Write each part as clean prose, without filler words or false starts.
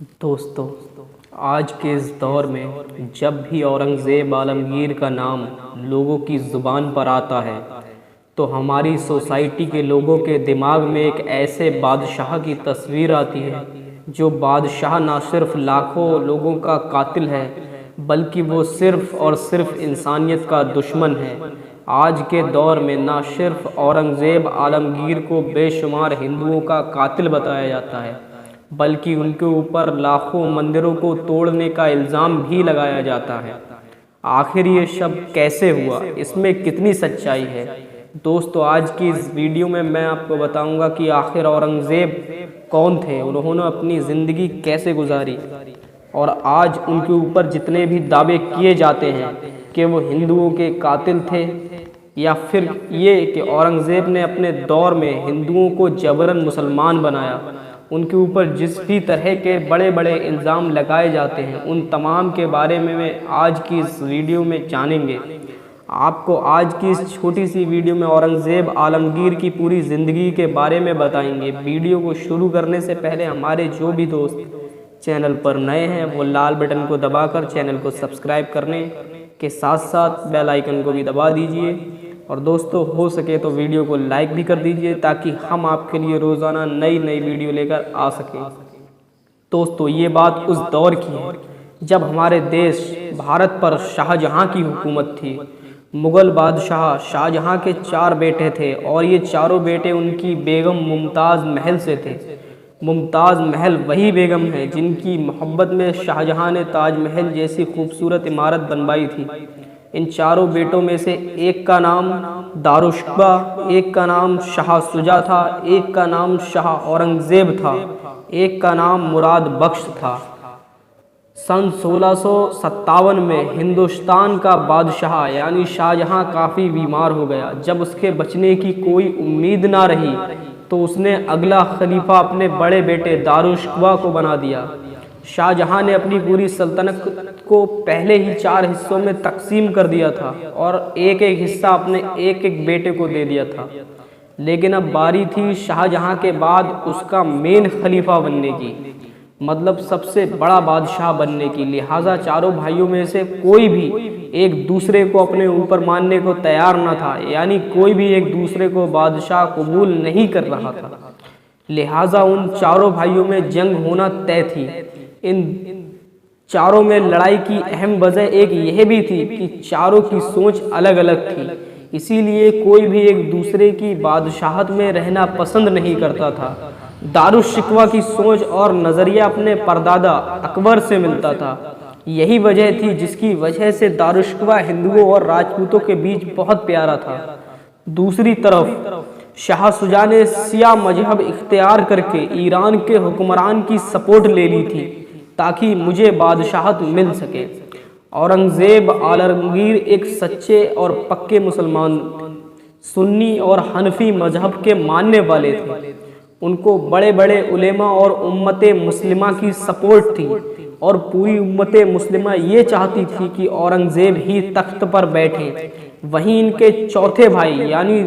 दोस्तों, आज के इस दौर में जब भी औरंगज़ेब आलमगीर का नाम लोगों की ज़ुबान पर आता है तो हमारी सोसाइटी के लोगों के दिमाग में एक ऐसे बादशाह की तस्वीर आती है जो बादशाह ना सिर्फ लाखों लोगों का कातिल है बल्कि वो सिर्फ और सिर्फ इंसानियत का दुश्मन है। आज के दौर में ना सिर्फ औरंगज़ेब आलमगीर को बेशुमार हिंदुओं का कातिल बताया जाता है बल्कि उनके ऊपर लाखों मंदिरों को तोड़ने का इल्ज़ाम भी लगाया जाता है। आखिर ये सब कैसे हुआ, इसमें कितनी सच्चाई है? दोस्तों, आज की इस वीडियो में मैं आपको बताऊंगा कि आखिर औरंगज़ेब कौन थे, उन्होंने अपनी ज़िंदगी कैसे गुजारी और आज उनके ऊपर जितने भी दावे किए जाते हैं कि वो हिंदुओं के कातिल थे या फिर ये कि औरंगज़ेब ने अपने दौर में हिंदुओं को जबरन मुसलमान बनाया, उनके ऊपर जिस भी तरह के बड़े बड़े इल्ज़ाम लगाए जाते हैं, उन तमाम के बारे में मैं आज की इस वीडियो में जानेंगे। आपको आज की इस छोटी सी वीडियो में औरंगज़ेब आलमगीर की पूरी ज़िंदगी के बारे में बताएंगे। वीडियो को शुरू करने से पहले हमारे जो भी दोस्त चैनल पर नए हैं वो लाल बटन को दबाकर चैनल को सब्सक्राइब करने के साथ साथ बेल आइकन को भी दबा दीजिए और दोस्तों, हो सके तो वीडियो को लाइक भी कर दीजिए ताकि हम आपके लिए रोज़ाना नई नई वीडियो लेकर आ सकें। दोस्तों, ये बात उस दौर की है जब हमारे देश भारत पर शाहजहां की हुकूमत थी। मुग़ल बादशाह शाहजहां के 4 बेटे थे और ये चारों बेटे उनकी बेगम मुमताज़ महल से थे। मुमताज़ महल वही बेगम है जिनकी मोहब्बत में शाहजहां ने ताजमहल जैसी खूबसूरत इमारत बनवाई थी। इन चारों बेटों में से एक का नाम दारुशुक़बा, एक का नाम शाह शुजा था, एक का नाम शाह औरंगज़ेब था, एक का नाम मुराद बख्श था। सन 1657 में हिंदुस्तान का बादशाह यानी शाहजहां काफ़ी बीमार हो गया। जब उसके बचने की कोई उम्मीद ना रही तो उसने अगला खलीफा अपने बड़े बेटे दारुशुक़बा को बना दिया। शाहजहां ने अपनी पूरी सल्तनत को पहले ही 4 हिस्सों में तकसीम कर दिया था और एक एक हिस्सा अपने एक एक बेटे को दे दिया था। लेकिन अब बारी थी शाहजहां के बाद उसका मेन खलीफा बनने की, मतलब सबसे बड़ा बादशाह बनने की। लिहाजा चारों भाइयों में से कोई भी एक दूसरे को अपने ऊपर मानने को तैयार न था, यानी कोई भी एक दूसरे को बादशाह कबूल नहीं कर रहा था। लिहाजा उन चारों भाइयों में जंग होना तय थी। इन चारों में लड़ाई की अहम वजह एक यह भी थी कि चारों की सोच अलग अलग थी, इसीलिए कोई भी एक दूसरे की बादशाहत में रहना पसंद नहीं करता था। दारुशुक़बा की सोच और नज़रिया अपने परदादा अकबर से मिलता था। यही वजह थी जिसकी वजह से दारुशुक़बा हिंदुओं और राजपूतों के बीच बहुत प्यारा था। दूसरी तरफ शाह शुजा ने शिया मजहब इख्तियार करके ईरान के हुक्मरान की सपोर्ट ले ली थी ताकि मुझे बादशाहत मिल सके। औरंगज़ेब आलमगीर एक सच्चे और पक्के मुसलमान, सुन्नी और हनफी मजहब के मानने वाले थे। उनको बड़े बड़े उलेमा और उम्मते मुस्लिमा की सपोर्ट थी और पूरी उम्मते मुस्लिमा ये चाहती थी कि औरंगज़ेब ही तख्त पर बैठे। वहीं इनके चौथे भाई यानी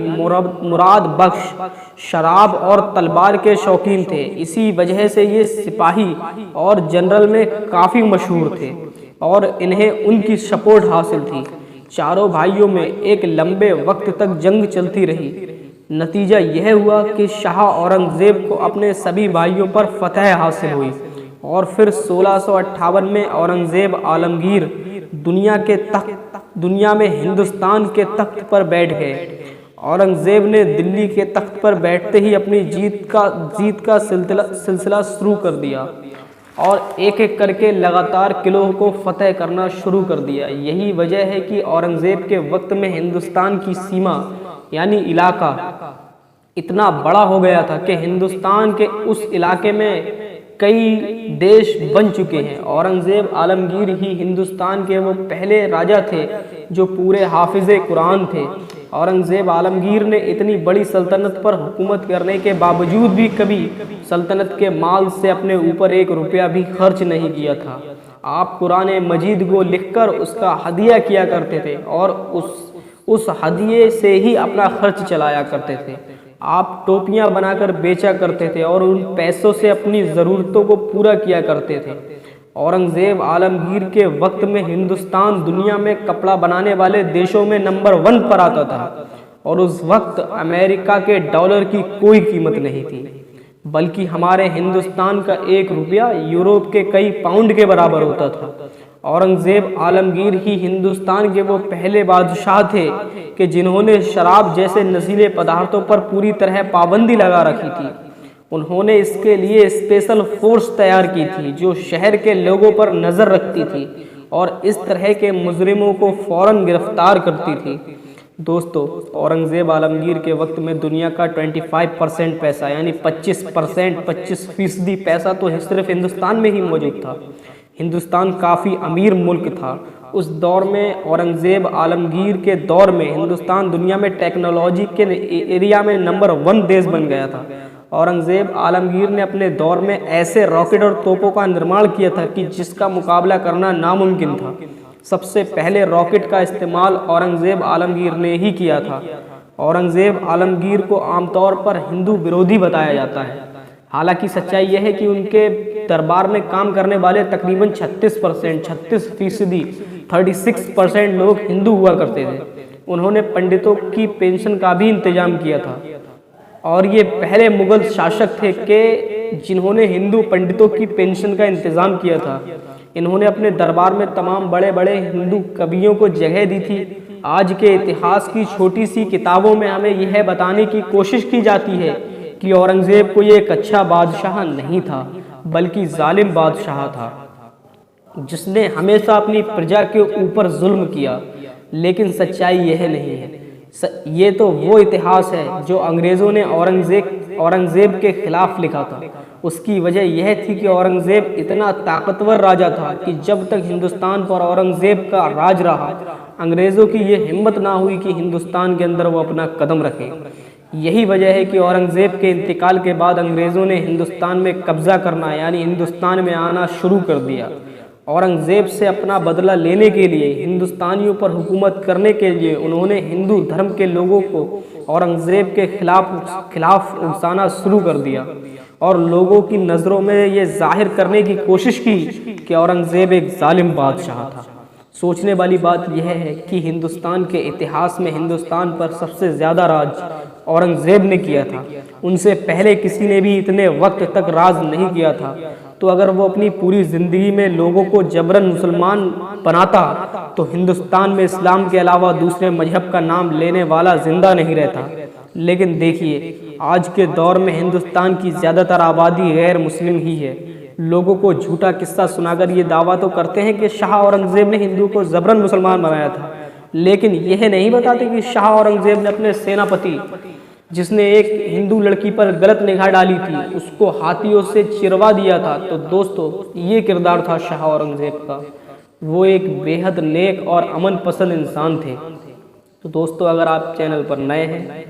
मुराद बख्श शराब और तलवार के शौकीन थे। इसी वजह से ये सिपाही और जनरल में काफ़ी मशहूर थे और इन्हें उनकी सपोर्ट हासिल थी। चारों भाइयों में एक लंबे वक्त तक जंग चलती रही। नतीजा यह हुआ कि शाह औरंगज़ेब को अपने सभी भाइयों पर फतह हासिल हुई और फिर 1658 में औरंगज़ेब आलमगीर दुनिया में हिंदुस्तान के तख्त पर बैठ गए। औरंगज़ेब ने दिल्ली के तख्त पर बैठते ही अपनी जीत का सिलसिला शुरू कर दिया और एक एक करके लगातार किलों को फतह करना शुरू कर दिया। यही वजह है कि औरंगज़ेब के वक्त में हिंदुस्तान की सीमा यानी इलाका इतना बड़ा हो गया था कि हिंदुस्तान के उस इलाके में कई देश बन चुके हैं। औरंगज़ेब आलमगीर ही हिंदुस्तान के वो पहले राजा थे जो पूरे हाफिज़े कुरान थे। औरंगज़ेब आलमगीर ने इतनी बड़ी सल्तनत पर हुकूमत करने के बावजूद भी कभी सल्तनत के माल से अपने ऊपर 1 रुपया भी खर्च नहीं किया था। आप कुरान मजीद को लिखकर उसका हदिया किया करते थे और उस हदिये से ही अपना खर्च चलाया करते थे। आप टोपियां बनाकर बेचा करते थे और उन पैसों से अपनी ज़रूरतों को पूरा किया करते थे। औरंगज़ेब आलमगीर के वक्त में हिंदुस्तान दुनिया में कपड़ा बनाने वाले देशों में नंबर 1 पर आता था और उस वक्त अमेरिका के डॉलर की कोई कीमत नहीं थी, बल्कि हमारे हिंदुस्तान का 1 रुपया यूरोप के कई पाउंड के बराबर होता था। औरंगज़ेब आलमगीर ही हिंदुस्तान के वो पहले बादशाह थे कि जिन्होंने शराब जैसे नशीले पदार्थों पर पूरी तरह पाबंदी लगा रखी थी। उन्होंने इसके लिए स्पेशल फोर्स तैयार की थी जो शहर के लोगों पर नज़र रखती थी और इस तरह के मुजरिमों को फौरन गिरफ्तार करती थी। दोस्तों, औरंगज़ेब आलमगीर के वक्त में दुनिया का 25% पैसा यानी 25% पैसा तो सिर्फ हिंदुस्तान में ही मौजूद था। हिंदुस्तान काफ़ी अमीर मुल्क था। उस दौर में औरंगज़ेब आलमगीर के दौर में हिंदुस्तान दुनिया में टेक्नोलॉजी के एरिया में नंबर 1 देश बन गया था। औरंगज़ेब आलमगीर ने अपने दौर में ऐसे रॉकेट और तोपों का निर्माण किया था कि जिसका मुकाबला करना नामुमकिन था। सबसे पहले रॉकेट का इस्तेमाल औरंगज़ेब आलमगीर ने ही किया था। औरंगज़ेब आलमगीर को आमतौर पर हिंदू विरोधी बताया जाता है। हालांकि सच्चाई यह है कि उनके दरबार में काम करने वाले तकरीबन 36% लोग हिंदू हुआ करते थे। उन्होंने पंडितों की पेंशन का भी इंतजाम किया था और ये पहले मुगल शासक थे कि जिन्होंने हिंदू पंडितों की पेंशन का इंतजाम किया था। इन्होंने अपने दरबार में तमाम बड़े बड़े हिंदू कवियों को जगह दी थी। आज के इतिहास की छोटी सी किताबों में हमें यह बताने की कोशिश की जाती है कि औरंगज़ेब कोई एक अच्छा बादशाह नहीं था, बल्कि जालिम बादशाह था जिसने हमेशा अपनी प्रजा के ऊपर जुल्म किया। लेकिन सच्चाई यह नहीं है। ये तो वो इतिहास है जो अंग्रेज़ों ने औरंगज़ेब के खिलाफ लिखा था। उसकी वजह यह थी कि औरंगज़ेब इतना ताकतवर राजा था कि जब तक हिंदुस्तान पर औरंगज़ेब का राज रहा, अंग्रेज़ों की ये हिम्मत ना हुई कि हिंदुस्तान के अंदर वो अपना कदम रखें। यही वजह है कि औरंगज़ेब के इंतकाल के बाद अंग्रेज़ों ने हिंदुस्तान में कब्ज़ा करना यानी हिंदुस्तान में आना शुरू कर दिया। औरंगज़ेब से अपना बदला लेने के लिए, हिंदुस्तानियों पर हुकूमत करने के लिए उन्होंने हिंदू धर्म के लोगों को औरंगज़ेब के खिलाफ उकसाना शुरू कर दिया और लोगों की नज़रों में ये जाहिर करने की कोशिश की कि औरंगज़ेब एक जालिम बादशाह था। सोचने वाली बात यह है कि हिंदुस्तान के इतिहास में हिंदुस्तान पर सबसे ज़्यादा राज औरंगज़ेब ने किया था। उनसे पहले किसी ने भी इतने वक्त तक राज नहीं किया था। तो अगर वो अपनी पूरी ज़िंदगी में लोगों को जबरन मुसलमान बनाता तो हिंदुस्तान में इस्लाम के अलावा दूसरे मजहब का नाम लेने वाला ज़िंदा नहीं रहता। लेकिन देखिए, आज के दौर में हिंदुस्तान की ज़्यादातर आबादी गैर मुस्लिम ही है। लोगों को झूठा किस्सा सुनाकर ये दावा तो करते हैं कि शाह औरंगज़ेब ने हिंदू को जबरन मुसलमान बनाया था, लेकिन यह नहीं बताते कि शाह औरंगज़ेब ने अपने सेनापति, जिसने एक हिंदू लड़की पर गलत निगाह डाली थी, उसको हाथियों से चिरवा दिया था। तो दोस्तों, ये किरदार था शाह औरंगज़ेब का। वो एक बेहद नेक और अमन पसंद इंसान थे। तो दोस्तों, अगर आप चैनल पर नए हैं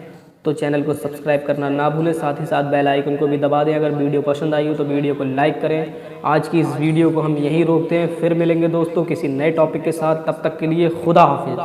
तो चैनल को सब्सक्राइब करना ना भूलें, साथ ही साथ बेल आइकन को भी दबा दें। अगर वीडियो पसंद आई हो तो वीडियो को लाइक करें। आज की इस वीडियो को हम यहीं रोकते हैं, फिर मिलेंगे दोस्तों किसी नए टॉपिक के साथ। तब तक के लिए खुदा हाफिज़।